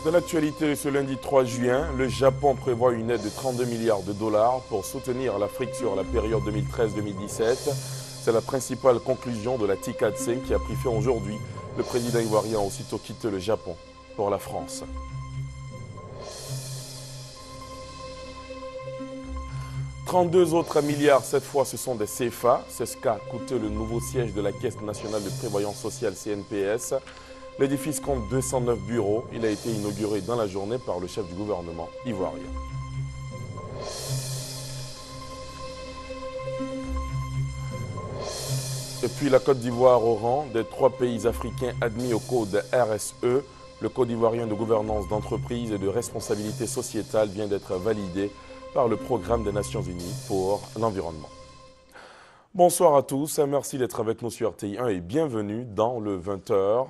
Dans l'actualité, ce lundi 3 juin, le Japon prévoit une aide de 32 milliards de dollars pour soutenir l'Afrique sur la période 2013-2017. C'est la principale conclusion de la TICAD 5 qui a pris fin aujourd'hui. Le président ivoirien a aussitôt quitté le Japon pour la France. « 32 autres milliards, cette fois ce sont des CFA. C'est ce qu'a coûté le nouveau siège de la Caisse nationale de prévoyance sociale CNPS. L'édifice compte 209 bureaux. Il a été inauguré dans la journée par le chef du gouvernement ivoirien. Et puis la Côte d'Ivoire au rang des 3 pays africains admis au code RSE. Le code ivoirien de gouvernance d'entreprise et de responsabilité sociétale vient d'être validé par le programme des Nations Unies pour l'environnement. Bonsoir à tous, merci d'être avec nous sur RTI 1 et bienvenue dans le 20h.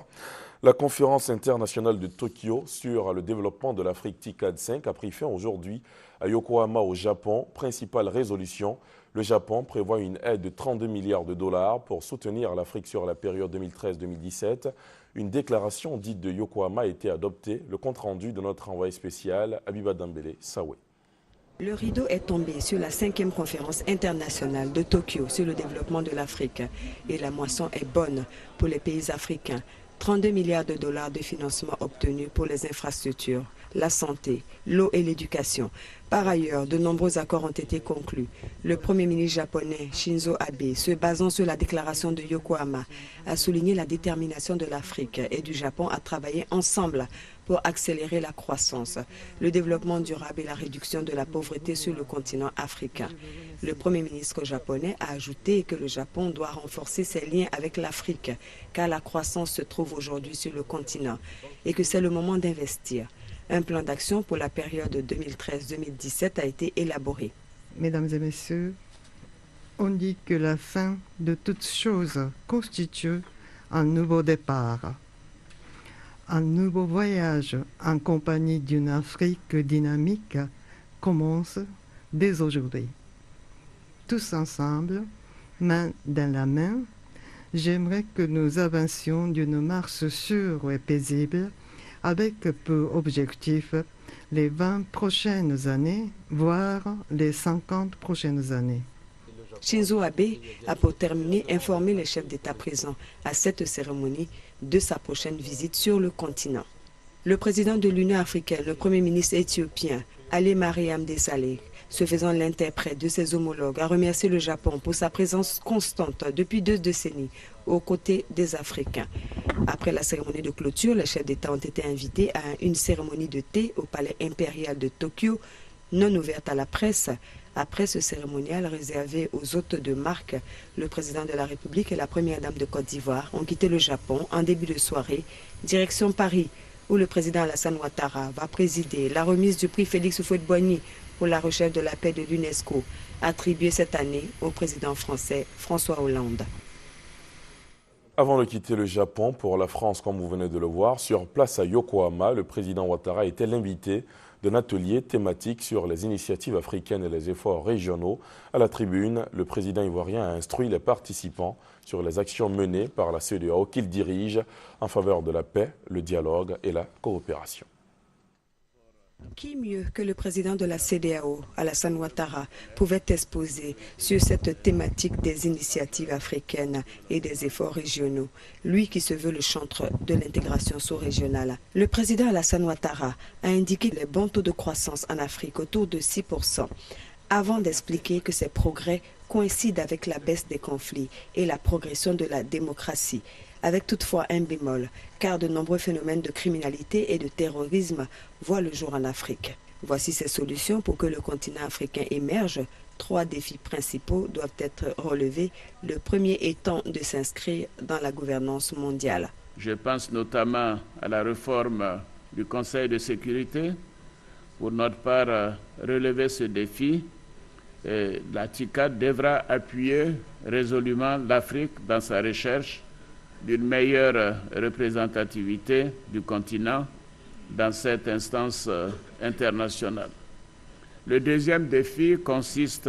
La conférence internationale de Tokyo sur le développement de l'Afrique TICAD 5 a pris fin aujourd'hui à Yokohama au Japon. Principale résolution, le Japon prévoit une aide de 32 milliards de dollars pour soutenir l'Afrique sur la période 2013-2017. Une déclaration dite de Yokohama a été adoptée. Le compte-rendu de notre envoyé spécial, Abiba Dambélé Sawé. Le rideau est tombé sur la 5e conférence internationale de Tokyo sur le développement de l'Afrique. Et la moisson est bonne pour les pays africains. 32 milliards de dollars de financement obtenus pour les infrastructures, la santé, l'eau et l'éducation. Par ailleurs, de nombreux accords ont été conclus. Le Premier ministre japonais Shinzo Abe, se basant sur la déclaration de Yokohama, a souligné la détermination de l'Afrique et du Japon à travailler ensemble pour accélérer la croissance, le développement durable et la réduction de la pauvreté sur le continent africain. Le Premier ministre japonais a ajouté que le Japon doit renforcer ses liens avec l'Afrique, car la croissance se trouve aujourd'hui sur le continent et que c'est le moment d'investir. Un plan d'action pour la période 2013-2017 a été élaboré. Mesdames et messieurs, on dit que la fin de toute chose constitue un nouveau départ. Un nouveau voyage en compagnie d'une Afrique dynamique commence dès aujourd'hui. Tous ensemble, main dans la main, j'aimerais que nous avancions d'une marche sûre et paisible avec pour objectif les 20 prochaines années, voire les 50 prochaines années. Shinzo Abe a pour terminer informé les chefs d'État présents à cette cérémonie de sa prochaine visite sur le continent. Le président de l'Union africaine, le Premier ministre éthiopien, Ali Mariam Desalegn, se faisant l'interprète de ses homologues, a remercié le Japon pour sa présence constante depuis 2 décennies aux côtés des Africains. Après la cérémonie de clôture, les chefs d'État ont été invités à une cérémonie de thé au palais impérial de Tokyo, non ouverte à la presse. Après ce cérémonial réservé aux hôtes de marque, le président de la République et la première dame de Côte d'Ivoire ont quitté le Japon en début de soirée, direction Paris, où le président Alassane Ouattara va présider la remise du prix Félix Houphouët-Boigny pour la recherche de la paix de l'UNESCO, attribué cette année au président français François Hollande. Avant de quitter le Japon pour la France, comme vous venez de le voir, sur place à Yokohama, le président Ouattara était l'invité d'un atelier thématique sur les initiatives africaines et les efforts régionaux. À la tribune, le président ivoirien a instruit les participants sur les actions menées par la CEDEAO qu'il dirige en faveur de la paix, le dialogue et la coopération. Qui mieux que le président de la CEDEAO, Alassane Ouattara, pouvait exposer sur cette thématique des initiatives africaines et des efforts régionaux, lui qui se veut le chantre de l'intégration sous-régionale. Le président Alassane Ouattara a indiqué les bons taux de croissance en Afrique autour de 6%, avant d'expliquer que ces progrès coïncident avec la baisse des conflits et la progression de la démocratie, avec toutefois un bémol, car de nombreux phénomènes de criminalité et de terrorisme voient le jour en Afrique. Voici ces solutions pour que le continent africain émerge. 3 défis principaux doivent être relevés, le premier étant de s'inscrire dans la gouvernance mondiale. Je pense notamment à la réforme du Conseil de sécurité. Pour notre part, relever ce défi, la TICAD devra appuyer résolument l'Afrique dans sa recherche d'une meilleure représentativité du continent dans cette instance internationale. Le deuxième défi consiste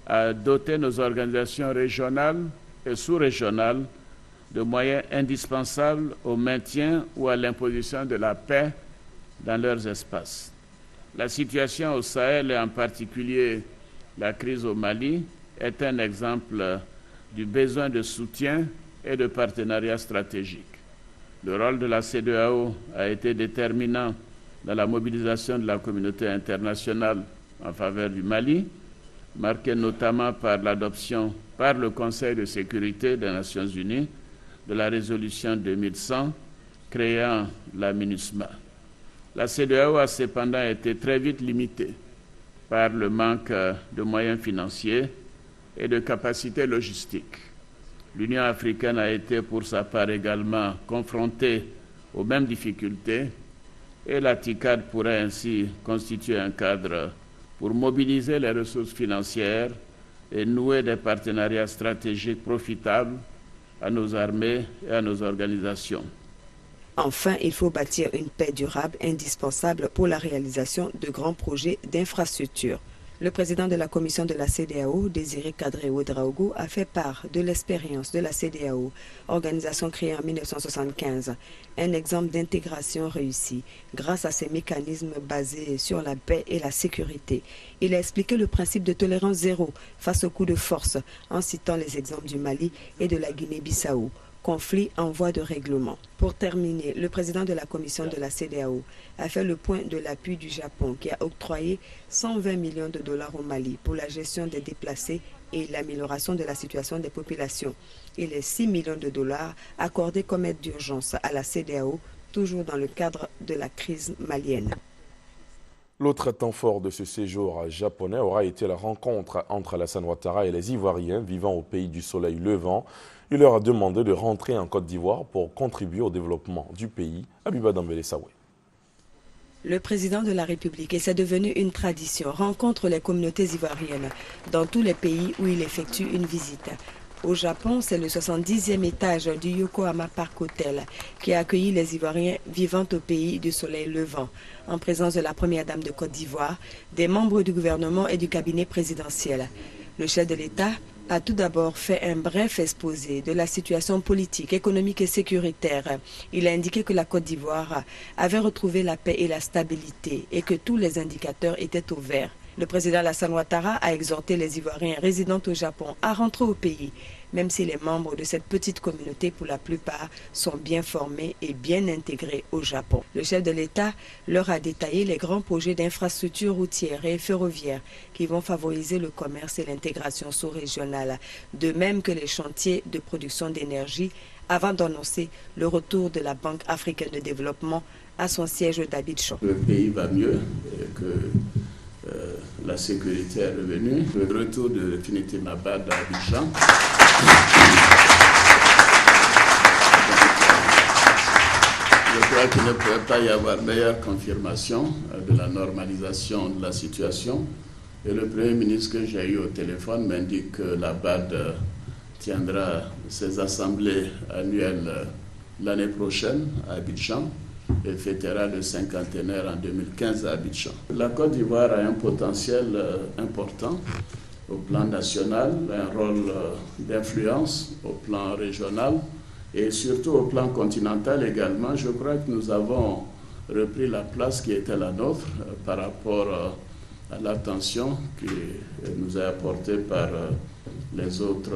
à doter nos organisations régionales et sous-régionales de moyens indispensables au maintien ou à l'imposition de la paix dans leurs espaces. La situation au Sahel et en particulier la crise au Mali est un exemple du besoin de soutien et de partenariat stratégique. Le rôle de la CEDEAO a été déterminant dans la mobilisation de la communauté internationale en faveur du Mali, marquée notamment par l'adoption par le Conseil de sécurité des Nations Unies de la résolution 2100 créant la MINUSMA. La CEDEAO a cependant été très vite limitée par le manque de moyens financiers et de capacités logistiques. L'Union africaine a été pour sa part également confrontée aux mêmes difficultés et la TICAD pourrait ainsi constituer un cadre pour mobiliser les ressources financières et nouer des partenariats stratégiques profitables à nos armées et à nos organisations. Enfin, il faut bâtir une paix durable indispensable pour la réalisation de grands projets d'infrastructure. Le président de la commission de la CEDEAO, Désiré Kadri Ouédraogo, a fait part de l'expérience de la CEDEAO, organisation créée en 1975, un exemple d'intégration réussie grâce à ses mécanismes basés sur la paix et la sécurité. Il a expliqué le principe de tolérance zéro face aux coups de force en citant les exemples du Mali et de la Guinée-Bissau. Conflit en voie de règlement. Pour terminer, le président de la commission de la CEDEAO a fait le point de l'appui du Japon qui a octroyé 120 millions de dollars au Mali pour la gestion des déplacés et l'amélioration de la situation des populations et les 6 millions de dollars accordés comme aide d'urgence à la CEDEAO, toujours dans le cadre de la crise malienne. L'autre temps fort de ce séjour japonais aura été la rencontre entre Alassane Ouattara et les Ivoiriens vivant au pays du soleil levant. Il leur a demandé de rentrer en Côte d'Ivoire pour contribuer au développement du pays. Abiba Dambélé-Sawé. Le président de la République, et c'est devenu une tradition, rencontre les communautés ivoiriennes dans tous les pays où il effectue une visite. Au Japon, c'est le 70e étage du Yokohama Park Hotel qui a accueilli les Ivoiriens vivant au pays du soleil levant, en présence de la première dame de Côte d'Ivoire, des membres du gouvernement et du cabinet présidentiel. Le chef de l'État a tout d'abord fait un bref exposé de la situation politique, économique et sécuritaire. Il a indiqué que la Côte d'Ivoire avait retrouvé la paix et la stabilité et que tous les indicateurs étaient au vert. Le président Alassane Ouattara a exhorté les Ivoiriens résidant au Japon à rentrer au pays, même si les membres de cette petite communauté, pour la plupart, sont bien formés et bien intégrés au Japon. Le chef de l'État leur a détaillé les grands projets d'infrastructures routières et ferroviaires qui vont favoriser le commerce et l'intégration sous-régionale, de même que les chantiers de production d'énergie, avant d'annoncer le retour de la Banque africaine de développement à son siège d'Abidjan. Le pays va mieux que la sécurité est revenue. Le retour de Finiti Mabad à Abidjan. Je crois qu'il ne pourrait pas y avoir meilleure confirmation de la normalisation de la situation. Et le Premier ministre que j'ai eu au téléphone m'indique que la BAD tiendra ses assemblées annuelles l'année prochaine à Abidjan et fêtera le cinquantenaire en 2015 à Abidjan. La Côte d'Ivoire a un potentiel important au plan national, un rôle d'influence au plan régional et surtout au plan continental également. Je crois que nous avons repris la place qui était la nôtre par rapport à l'attention qui nous est apportée par les autres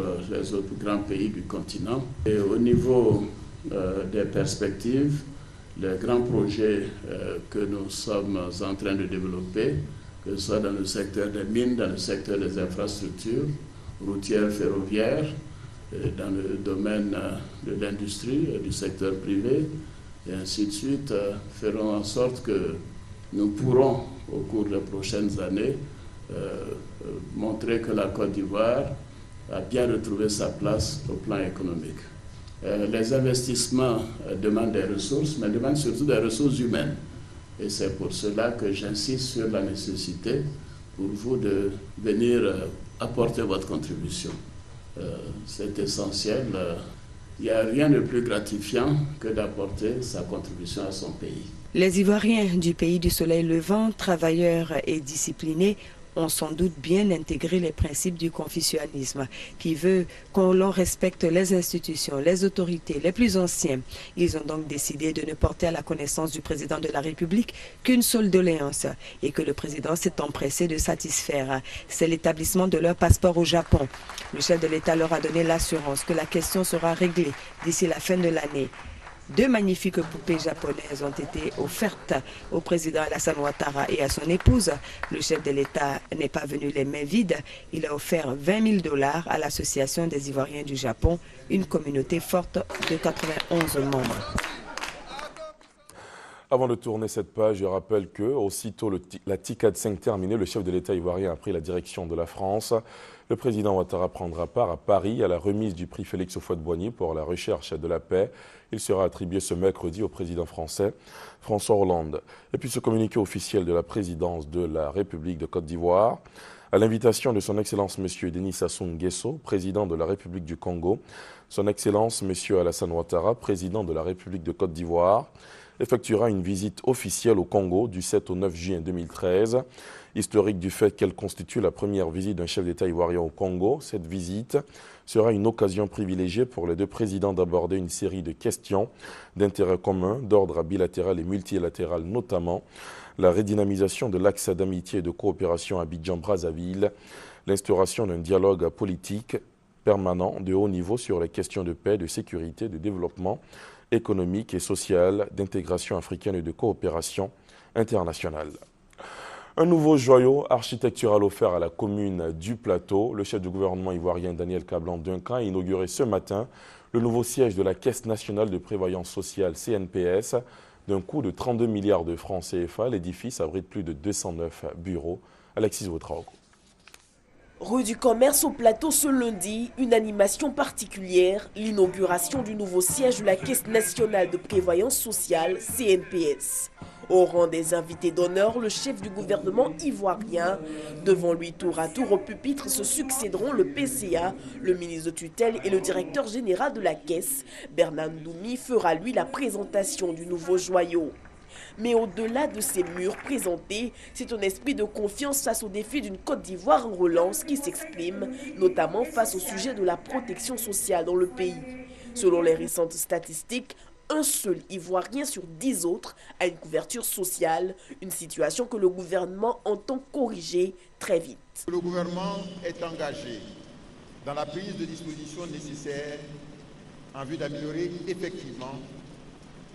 grands pays du continent. Et au niveau des perspectives, les grands projets que nous sommes en train de développer, que ce soit dans le secteur des mines, dans le secteur des infrastructures routières, ferroviaires, dans le domaine de l'industrie, du secteur privé, et ainsi de suite, feront en sorte que nous pourrons, au cours des prochaines années, montrer que la Côte d'Ivoire a bien retrouvé sa place au plan économique. Les investissements demandent des ressources, mais demandent surtout des ressources humaines. Et c'est pour cela que j'insiste sur la nécessité pour vous de venir apporter votre contribution. C'est essentiel. Il n'y a rien de plus gratifiant que d'apporter sa contribution à son pays. Les Ivoiriens du pays du soleil levant, travailleurs et disciplinés, ont sans doute bien intégré les principes du confucianisme, qui veut qu'on l'on respecte les institutions, les autorités, les plus anciens. Ils ont donc décidé de ne porter à la connaissance du président de la République qu'une seule doléance et que le président s'est empressé de satisfaire. C'est l'établissement de leur passeport au Japon. Le chef de l'État leur a donné l'assurance que la question sera réglée d'ici la fin de l'année. 2 magnifiques poupées japonaises ont été offertes au président Alassane Ouattara et à son épouse. Le chef de l'État n'est pas venu les mains vides. Il a offert 20 000 $ à l'Association des Ivoiriens du Japon, une communauté forte de 91 membres. Avant de tourner cette page, je rappelle que, aussitôt la TICAD 5 terminée, le chef de l'État ivoirien a pris la direction de la France. Le président Ouattara prendra part à Paris à la remise du prix Félix Houphouët-Boigny pour la recherche de la paix. Il sera attribué ce mercredi au président français François Hollande. Et puis ce communiqué officiel de la présidence de la République de Côte d'Ivoire, à l'invitation de son Excellence M. Denis Sassou Nguesso, président de la République du Congo, son Excellence M. Alassane Ouattara, président de la République de Côte d'Ivoire, effectuera une visite officielle au Congo du 7 au 9 juin 2013. Historique du fait qu'elle constitue la première visite d'un chef d'État ivoirien au Congo, cette visite sera une occasion privilégiée pour les 2 présidents d'aborder une série de questions d'intérêt commun, d'ordre bilatéral et multilatéral, notamment la redynamisation de l'axe d'amitié et de coopération Abidjan-Brazzaville, l'instauration d'un dialogue politique permanent de haut niveau sur les questions de paix, de sécurité, de développement économique et social, d'intégration africaine et de coopération internationale. Un nouveau joyau architectural offert à la commune du Plateau. Le chef du gouvernement ivoirien Daniel Kablan-Duncan a inauguré ce matin le nouveau siège de la Caisse nationale de prévoyance sociale CNPS. D'un coût de 32 milliards de francs CFA, l'édifice abrite plus de 209 bureaux. Alexis Ouedraogo. Rue du Commerce au Plateau ce lundi, une animation particulière, l'inauguration du nouveau siège de la Caisse nationale de prévoyance sociale, CNPS. Au rang des invités d'honneur, le chef du gouvernement ivoirien. Devant lui, tour à tour au pupitre, se succéderont le PCA, le ministre de tutelle et le directeur général de la Caisse. Bernard Ndoumi fera lui la présentation du nouveau joyau. Mais au-delà de ces murs présentés, c'est un esprit de confiance face au défi d'une Côte d'Ivoire en relance qui s'exprime, notamment face au sujet de la protection sociale dans le pays. Selon les récentes statistiques, un seul Ivoirien sur 10 autres a une couverture sociale, une situation que le gouvernement entend corriger très vite. Le gouvernement est engagé dans la prise de dispositions nécessaires en vue d'améliorer effectivement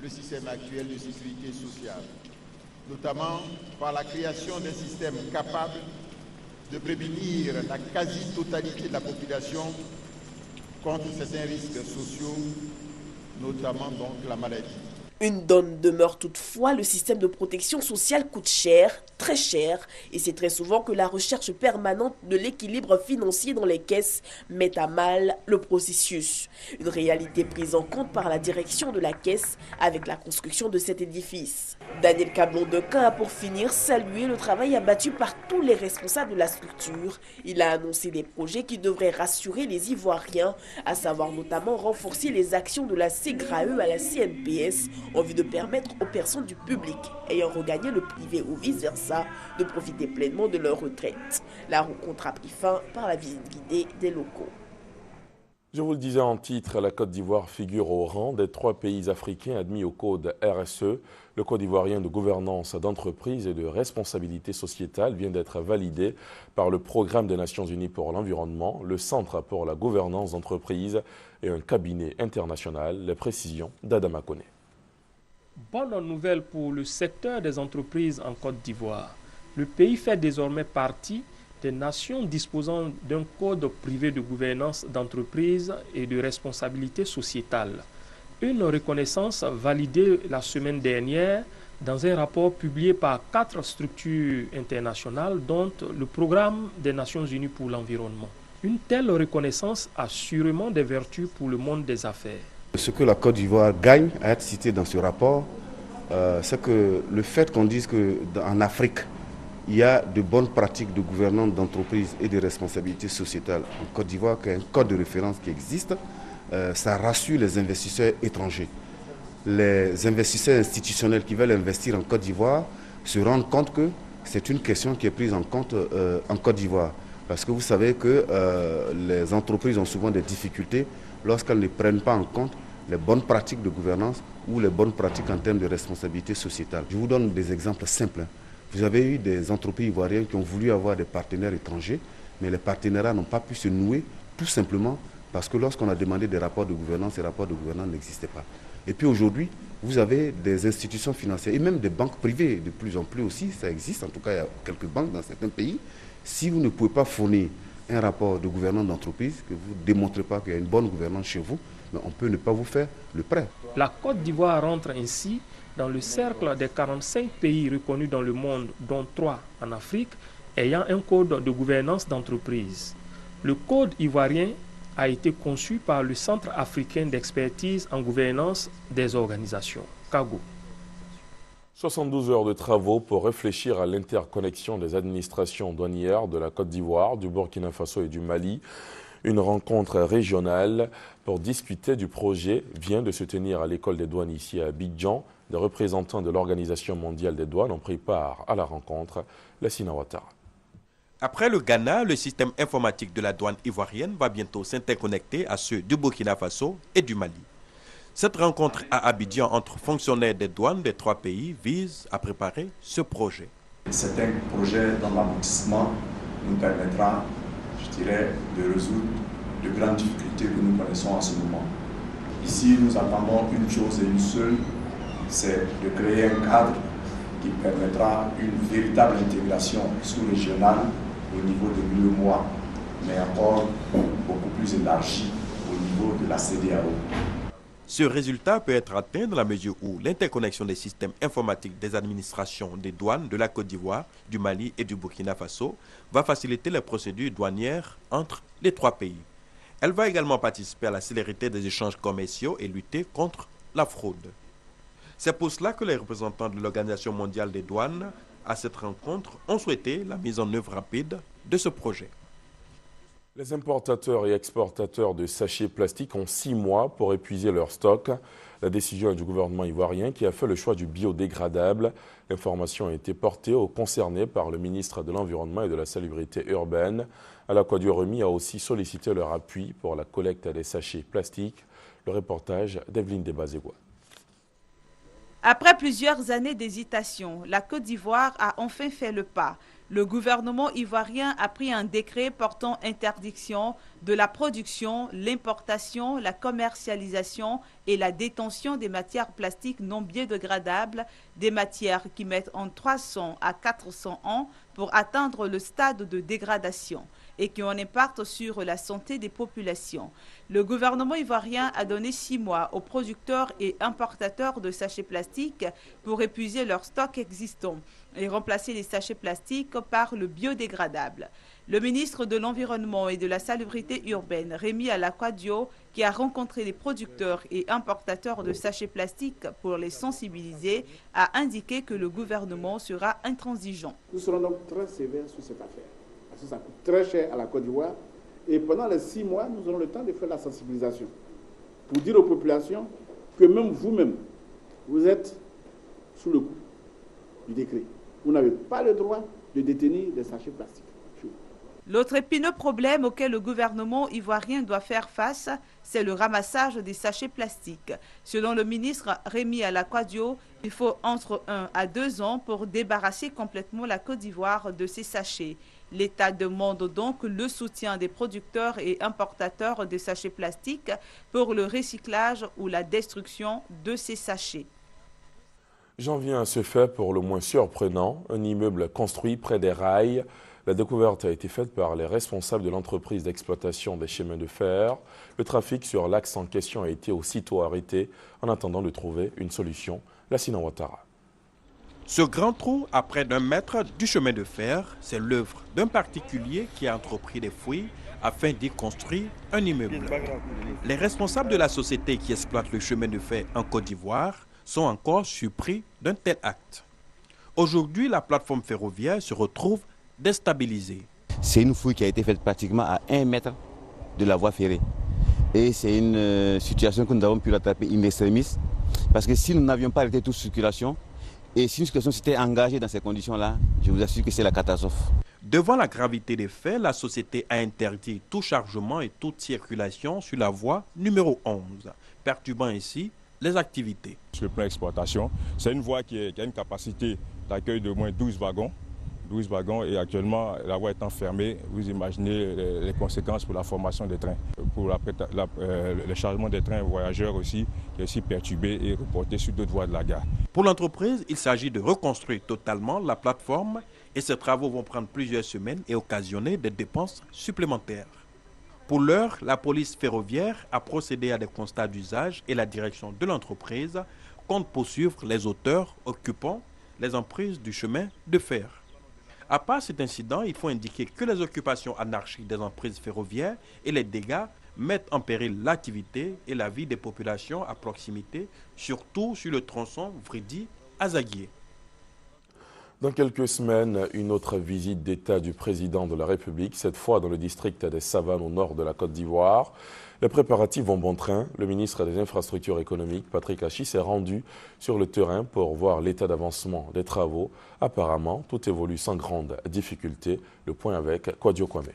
le système actuel de sécurité sociale, notamment par la création d'un système capable de prévenir la quasi-totalité de la population contre certains risques sociaux, notamment donc la maladie. Une donne demeure toutefois, le système de protection sociale coûte cher, très cher, et c'est très souvent que la recherche permanente de l'équilibre financier dans les caisses met à mal le processus. Une réalité prise en compte par la direction de la Caisse avec la construction de cet édifice. Daniel Kablan-Duncan a pour finir salué le travail abattu par tous les responsables de la structure. Il a annoncé des projets qui devraient rassurer les Ivoiriens, à savoir notamment renforcer les actions de la CEGRAE à la CNPS, en vue de permettre aux personnes du public ayant regagné le privé ou vice-versa de profiter pleinement de leur retraite. La rencontre a pris fin par la visite guidée des locaux. Je vous le disais en titre, la Côte d'Ivoire figure au rang des 3 pays africains admis au code RSE. Le code ivoirien de gouvernance d'entreprise et de responsabilité sociétale vient d'être validé par le Programme des Nations Unies pour l'environnement, le Centre pour la gouvernance d'entreprise et un cabinet international. Les précisions d'Adama Koné. Bonne nouvelle pour le secteur des entreprises en Côte d'Ivoire. Le pays fait désormais partie des nations disposant d'un code privé de gouvernance d'entreprise et de responsabilité sociétale. Une reconnaissance validée la semaine dernière dans un rapport publié par 4 structures internationales, dont le Programme des Nations Unies pour l'environnement. Une telle reconnaissance a sûrement des vertus pour le monde des affaires. Ce que la Côte d'Ivoire gagne à être citée dans ce rapport, c'est que le fait qu'on dise qu'en Afrique, il y a de bonnes pratiques de gouvernance d'entreprise et de responsabilité sociétale en Côte d'Ivoire, qu'il y a un code de référence qui existe, ça rassure les investisseurs étrangers. Les investisseurs institutionnels qui veulent investir en Côte d'Ivoire se rendent compte que c'est une question qui est prise en compte en Côte d'Ivoire. Parce que vous savez que les entreprises ont souvent des difficultés lorsqu'elles ne prennent pas en compte les bonnes pratiques de gouvernance ou les bonnes pratiques en termes de responsabilité sociétale. Je vous donne des exemples simples. Vous avez eu des entreprises ivoiriennes qui ont voulu avoir des partenaires étrangers, mais les partenariats n'ont pas pu se nouer tout simplement parce que lorsqu'on a demandé des rapports de gouvernance, ces rapports de gouvernance n'existaient pas. Et puis aujourd'hui, vous avez des institutions financières et même des banques privées, de plus en plus aussi, ça existe, en tout cas il y a quelques banques dans certains pays. Si vous ne pouvez pas fournir un rapport de gouvernance d'entreprise, que vous ne démontrez pas qu'il y a une bonne gouvernance chez vous, mais on peut ne pas vous faire le prêt. La Côte d'Ivoire rentre ainsi dans le cercle des 45 pays reconnus dans le monde, dont 3 en Afrique, ayant un code de gouvernance d'entreprise. Le code ivoirien a été conçu par le Centre africain d'expertise en gouvernance des organisations, CAGO. 72 heures de travaux pour réfléchir à l'interconnexion des administrations douanières de la Côte d'Ivoire, du Burkina Faso et du Mali. Une rencontre régionale pour discuter du projet vient de se tenir à l'école des douanes ici à Abidjan. Des représentants de l'Organisation mondiale des douanes ont pris part à la rencontre. Lassina Ouattara. Après le Ghana, le système informatique de la douane ivoirienne va bientôt s'interconnecter à ceux du Burkina Faso et du Mali. Cette rencontre à Abidjan entre fonctionnaires des douanes des 3 pays vise à préparer ce projet. C'est un projet dont l'aboutissement nous permettra, je dirais, de résoudre de grandes difficultés que nous connaissons en ce moment. Ici, nous attendons une chose et une seule, c'est de créer un cadre qui permettra une véritable intégration sous-régionale au niveau de l'UEMOA, mais encore beaucoup plus élargie au niveau de la CEDEAO. Ce résultat peut être atteint dans la mesure où l'interconnexion des systèmes informatiques des administrations des douanes de la Côte d'Ivoire, du Mali et du Burkina Faso va faciliter les procédures douanières entre les 3 pays. Elle va également participer à la célérité des échanges commerciaux et lutter contre la fraude. C'est pour cela que les représentants de l'Organisation mondiale des douanes à cette rencontre ont souhaité la mise en œuvre rapide de ce projet. Les importateurs et exportateurs de sachets plastiques ont 6 mois pour épuiser leur stock. La décision est du gouvernement ivoirien qui a fait le choix du biodégradable. L'information a été portée aux concernés par le ministre de l'Environnement et de la Salubrité urbaine. Alaquadio-Remy a aussi sollicité leur appui pour la collecte des sachets plastiques. Le reportage d'Evelyne Debazegua. Après plusieurs années d'hésitation, la Côte d'Ivoire a enfin fait le pas. Le gouvernement ivoirien a pris un décret portant interdiction de la production, l'importation, la commercialisation et la détention des matières plastiques non biodégradables, des matières qui mettent en 300 à 400 ans pour atteindre le stade de dégradation et qui ont un impact sur la santé des populations. Le gouvernement ivoirien a donné 6 mois aux producteurs et importateurs de sachets plastiques pour épuiser leur stock existant et remplacer les sachets plastiques par le biodégradable. Le ministre de l'Environnement et de la Salubrité urbaine, Rémi Alaquadio, qui a rencontré les producteurs et importateurs de sachets plastiques pour les sensibiliser, a indiqué que le gouvernement sera intransigeant. Nous serons donc très sévères sur cette affaire, parce que ça coûte très cher à la Côte d'Ivoire. Et pendant les 6 mois, nous aurons le temps de faire la sensibilisation pour dire aux populations que même vous-même, vous êtes sous le coup du décret. Vous n'avez pas le droit de détenir des sachets plastiques. L'autre épineux problème auquel le gouvernement ivoirien doit faire face, c'est le ramassage des sachets plastiques. Selon le ministre Rémi Alaquadio, il faut entre 1 à 2 ans pour débarrasser complètement la Côte d'Ivoire de ces sachets. L'État demande donc le soutien des producteurs et importateurs de sachets plastiques pour le recyclage ou la destruction de ces sachets. J'en viens à ce fait pour le moins surprenant, un immeuble construit près des rails. La découverte a été faite par les responsables de l'entreprise d'exploitation des chemins de fer. Le trafic sur l'axe en question a été aussitôt arrêté en attendant de trouver une solution. Lassina Ouattara. Ce grand trou à près d'1 mètre du chemin de fer, c'est l'œuvre d'un particulier qui a entrepris des fouilles afin d'y construire un immeuble. Les responsables de la société qui exploite le chemin de fer en Côte d'Ivoire sont encore surpris d'un tel acte. Aujourd'hui, la plateforme ferroviaire se retrouve déstabilisée. C'est une fouille qui a été faite pratiquement à 1 mètre de la voie ferrée. Et c'est une situation que nous avons pu rattraper in extremis, parce que si nous n'avions pas arrêté toute circulation, Et si une situation s'était engagée dans ces conditions-là, je vous assure que c'est la catastrophe. Devant la gravité des faits, la société a interdit tout chargement et toute circulation sur la voie numéro 11, perturbant ainsi les activités. Sur le plan exploitation, c'est une voie qui a une capacité d'accueil de moins 12 wagons. 12 wagons et actuellement la voie étant fermée, vous imaginez les conséquences pour la formation des trains, pour le chargement des trains voyageurs aussi, qui est aussi perturbé et reporté sur d'autres voies de la gare. Pour l'entreprise, il s'agit de reconstruire totalement la plateforme et ces travaux vont prendre plusieurs semaines et occasionner des dépenses supplémentaires. Pour l'heure, la police ferroviaire a procédé à des constats d'usage et la direction de l'entreprise compte poursuivre les auteurs occupant les emprises du chemin de fer. À part cet incident, il faut indiquer que les occupations anarchiques des emprises ferroviaires et les dégâts mettent en péril l'activité et la vie des populations à proximité, surtout sur le tronçon Vridi-Azaguié. Dans quelques semaines, une autre visite d'État du président de la République, cette fois dans le district des Savanes au nord de la Côte d'Ivoire. Les préparatifs vont bon train. Le ministre des Infrastructures économiques, Patrick Achi, s'est rendu sur le terrain pour voir l'état d'avancement des travaux. Apparemment, tout évolue sans grande difficulté. Le point avec Kwadio Kwame.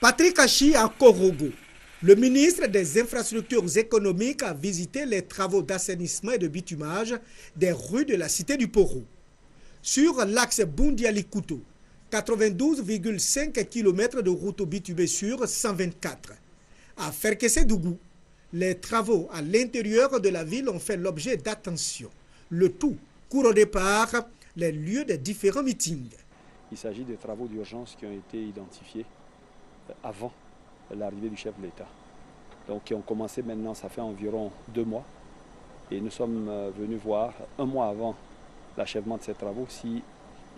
Patrick Achi à Korogo. Le ministre des Infrastructures économiques a visité les travaux d'assainissement et de bitumage des rues de la cité du Poro. Sur l'axe Bundiali-Kouto, 92,5 km de route bitumée sur 124. À Ferkessé-Dougou, les travaux à l'intérieur de la ville ont fait l'objet d'attention. Le tout court au départ les lieux des différents meetings. Il s'agit de travaux d'urgence qui ont été identifiés avant l'arrivée du chef de l'État. Donc qui ont commencé maintenant, ça fait environ 2 mois. Et nous sommes venus voir 1 mois avant l'achèvement de ces travaux s'ils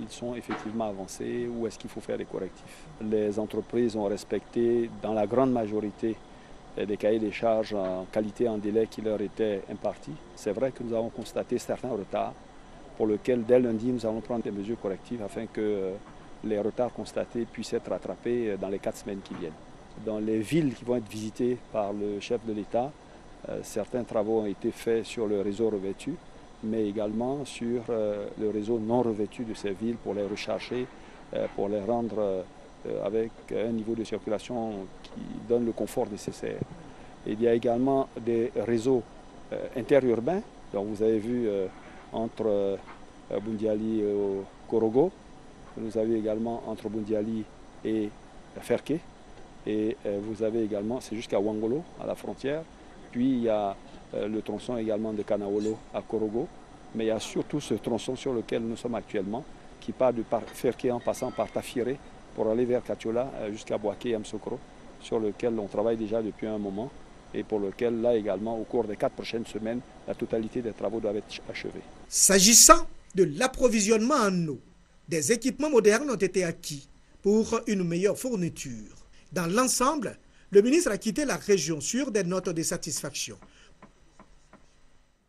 sont effectivement avancés ou est-ce qu'il faut faire des correctifs. Les entreprises ont respecté dans la grande majorité des cahiers des charges en qualité et en délai qui leur étaient impartis. C'est vrai que nous avons constaté certains retards pour lesquels dès lundi nous allons prendre des mesures correctives afin que les retards constatés puissent être rattrapés dans les 4 semaines qui viennent. Dans les villes qui vont être visitées par le chef de l'État, certains travaux ont été faits sur le réseau revêtu, mais également sur le réseau non revêtu de ces villes pour les recharger, pour les rendre avec un niveau de circulation qui donne le confort nécessaire. Et il y a également des réseaux interurbains, donc vous avez vu entre Bundiali et Korogo, vous avez également entre Bundiali et Ferké, et vous avez également, c'est jusqu'à Wangolo, à la frontière, puis il y a le tronçon également de Kanaolo à Korogo, mais il y a surtout ce tronçon sur lequel nous sommes actuellement, qui part de Ferké en passant par Tafiré pour aller vers Katiola jusqu'à Boaké et Amsokro, sur lequel on travaille déjà depuis un moment et pour lequel, là également, au cours des 4 prochaines semaines, la totalité des travaux doivent être achevés. S'agissant de l'approvisionnement en eau, des équipements modernes ont été acquis pour une meilleure fourniture. Dans l'ensemble, le ministre a quitté la région sur des notes de satisfaction.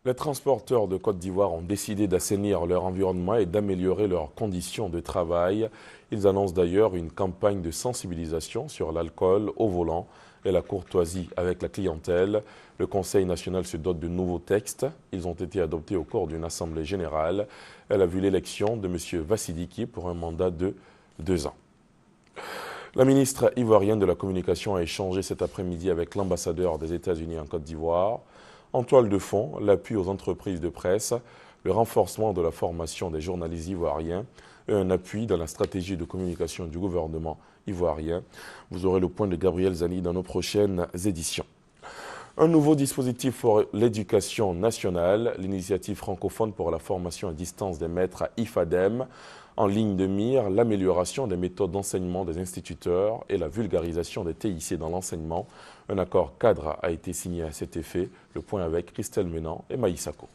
Les transporteurs de Côte d'Ivoire ont décidé d'assainir leur environnement et d'améliorer leurs conditions de travail. Ils annoncent d'ailleurs une campagne de sensibilisation sur l'alcool au volant et la courtoisie avec la clientèle. Le Conseil national se dote de nouveaux textes. Ils ont été adoptés au cours d'une assemblée générale. Elle a vu l'élection de M. Vassidiki pour un mandat de 2 ans. La ministre ivoirienne de la Communication a échangé cet après-midi avec l'ambassadeur des États-Unis en Côte d'Ivoire. En toile de fond, l'appui aux entreprises de presse, le renforcement de la formation des journalistes ivoiriens et un appui dans la stratégie de communication du gouvernement ivoirien. Vous aurez le point de Gabriel Zani dans nos prochaines éditions. Un nouveau dispositif pour l'éducation nationale, l'initiative francophone pour la formation à distance des maîtres à IFADEM. En ligne de mire, l'amélioration des méthodes d'enseignement des instituteurs et la vulgarisation des TIC dans l'enseignement. Un accord cadre a été signé à cet effet. Le point avec Christelle Ménan et Maïsako.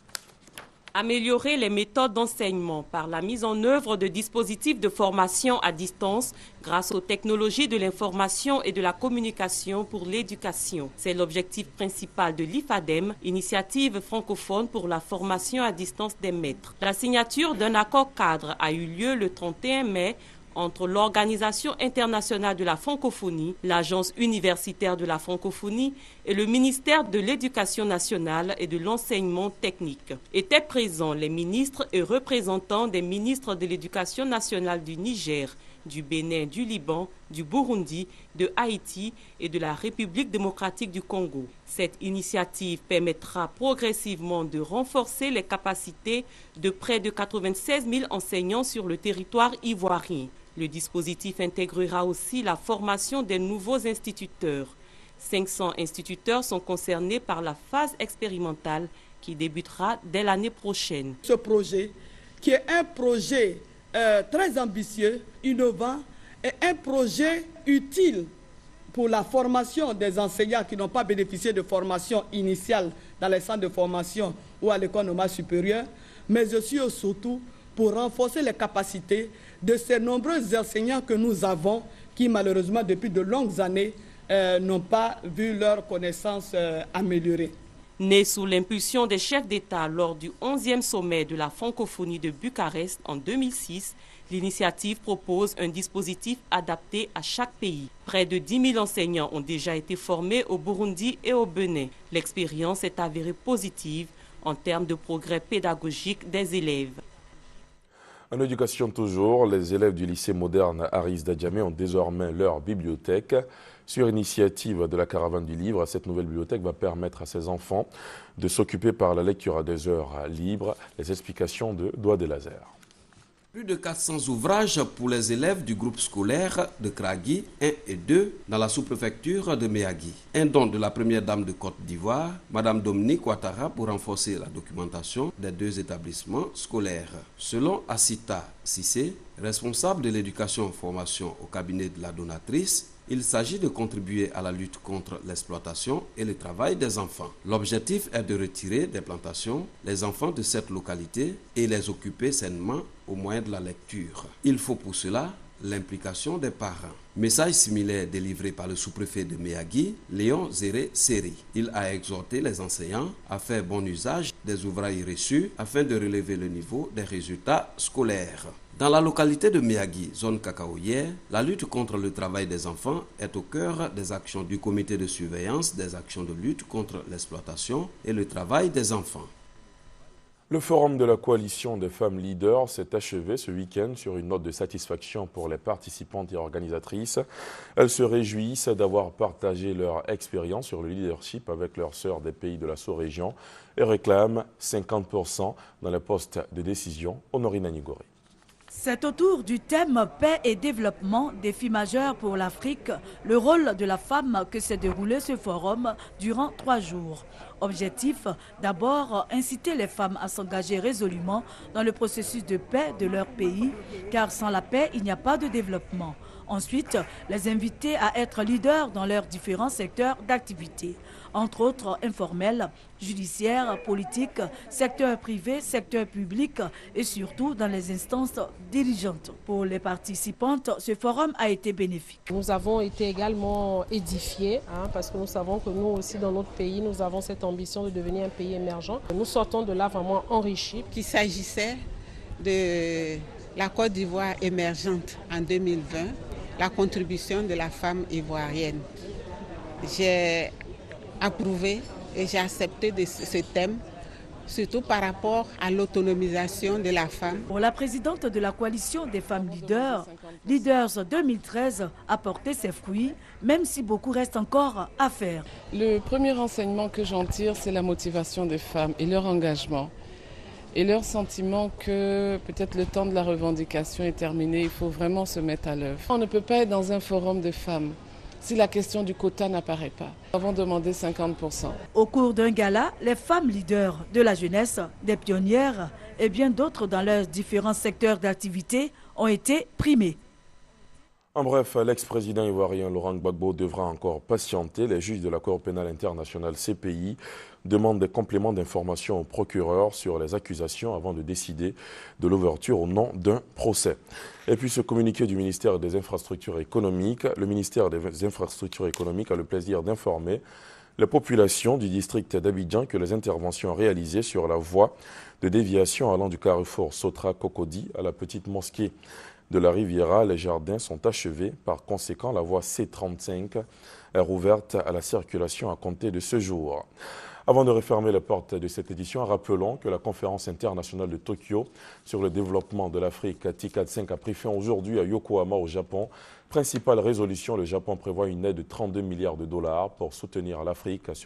Améliorer les méthodes d'enseignement par la mise en œuvre de dispositifs de formation à distance grâce aux technologies de l'information et de la communication pour l'éducation. C'est l'objectif principal de l'IFADEM, initiative francophone pour la formation à distance des maîtres. La signature d'un accord cadre a eu lieu le 31 mai entre l'Organisation internationale de la francophonie, l'Agence universitaire de la francophonie et le ministère de l'Éducation nationale et de l'enseignement technique. Étaient présents les ministres et représentants des ministres de l'Éducation nationale du Niger, du Bénin, du Liban, du Burundi, de Haïti et de la République démocratique du Congo. Cette initiative permettra progressivement de renforcer les capacités de près de 96 000 enseignants sur le territoire ivoirien. Le dispositif intégrera aussi la formation des nouveaux instituteurs. 500 instituteurs sont concernés par la phase expérimentale qui débutera dès l'année prochaine. Ce projet, qui est un projet très ambitieux, innovant, et un projet utile pour la formation des enseignants qui n'ont pas bénéficié de formation initiale dans les centres de formation ou à l'école normale supérieure, mais aussi et surtout pour renforcer les capacités de ces nombreux enseignants que nous avons qui malheureusement depuis de longues années n'ont pas vu leurs connaissances améliorées. Né sous l'impulsion des chefs d'État lors du 11e sommet de la francophonie de Bucarest en 2006, l'initiative propose un dispositif adapté à chaque pays. Près de 10 000 enseignants ont déjà été formés au Burundi et au Bénin. L'expérience est avérée positive en termes de progrès pédagogique des élèves. En éducation toujours, les élèves du lycée moderne Aris Dadjamé ont désormais leur bibliothèque. Sur initiative de la Caravane du Livre, cette nouvelle bibliothèque va permettre à ces enfants de s'occuper par la lecture à des heures libres. Les explications de Doigt des Lasers. Plus de 400 ouvrages pour les élèves du groupe scolaire de Kragui 1 et 2 dans la sous-préfecture de Méagui. Un don de la première dame de Côte d'Ivoire, Mme Dominique Ouattara, pour renforcer la documentation des deux établissements scolaires. Selon Asita Sissé, responsable de l'éducation-formation au cabinet de la donatrice, il s'agit de contribuer à la lutte contre l'exploitation et le travail des enfants. L'objectif est de retirer des plantations les enfants de cette localité et les occuper sainement au moyen de la lecture. Il faut pour cela l'implication des parents. Message similaire délivré par le sous-préfet de Méagui, Léon Zéré Seri. Il a exhorté les enseignants à faire bon usage des ouvrages reçus afin de relever le niveau des résultats scolaires. Dans la localité de Méagui, zone cacaoyère, la lutte contre le travail des enfants est au cœur des actions du comité de surveillance des actions de lutte contre l'exploitation et le travail des enfants. Le forum de la coalition des femmes leaders s'est achevé ce week-end sur une note de satisfaction pour les participantes et organisatrices. Elles se réjouissent d'avoir partagé leur expérience sur le leadership avec leurs sœurs des pays de la sous-région et réclament 50% dans les postes de décision. Honorine Nigori. C'est autour du thème paix et développement, défi majeur pour l'Afrique, le rôle de la femme que s'est déroulé ce forum durant 3 jours. Objectif, d'abord, inciter les femmes à s'engager résolument dans le processus de paix de leur pays, car sans la paix, il n'y a pas de développement. Ensuite, les inviter à être leaders dans leurs différents secteurs d'activité, entre autres informels, judiciaires, politiques, secteur privé, secteur public et surtout dans les instances dirigeantes. Pour les participantes, ce forum a été bénéfique. Nous avons été également édifiés parce que nous savons que nous aussi dans notre pays, nous avons cette ambition de devenir un pays émergent. Nous sortons de là vraiment enrichis. Qu'il s'agissait de la Côte d'Ivoire émergente en 2020, la contribution de la femme ivoirienne. J'ai approuvé et j'ai accepté ce thème, surtout par rapport à l'autonomisation de la femme. Pour la présidente de la coalition des femmes leaders, Leaders 2013 a porté ses fruits, même si beaucoup reste encore à faire. Le premier enseignement que j'en tire, c'est la motivation des femmes et leur engagement. Et leur sentiment que peut-être le temps de la revendication est terminé, il faut vraiment se mettre à l'œuvre. On ne peut pas être dans un forum de femmes si la question du quota n'apparaît pas. Nous avons demandé 50%. Au cours d'un gala, les femmes leaders de la jeunesse, des pionnières et bien d'autres dans leurs différents secteurs d'activité ont été primées. En bref, l'ex-président ivoirien Laurent Gbagbo devra encore patienter. Les juges de la Cour pénale internationale CPI demandent des compléments d'information au procureur sur les accusations avant de décider de l'ouverture ou non d'un procès. Et puis ce communiqué du ministère des Infrastructures économiques, le ministère des Infrastructures économiques a le plaisir d'informer les populations du district d'Abidjan que les interventions réalisées sur la voie de déviation allant du carrefour Sotra-Cocody à la petite mosquée de la Riviera, les jardins sont achevés. Par conséquent, la voie C35 est rouverte à la circulation à compter de ce jour. Avant de refermer les portes de cette édition, rappelons que la conférence internationale de Tokyo sur le développement de l'Afrique TICAD 5 a pris fin aujourd'hui à Yokohama au Japon. Principale résolution, le Japon prévoit une aide de 32 milliards de dollars pour soutenir l'Afrique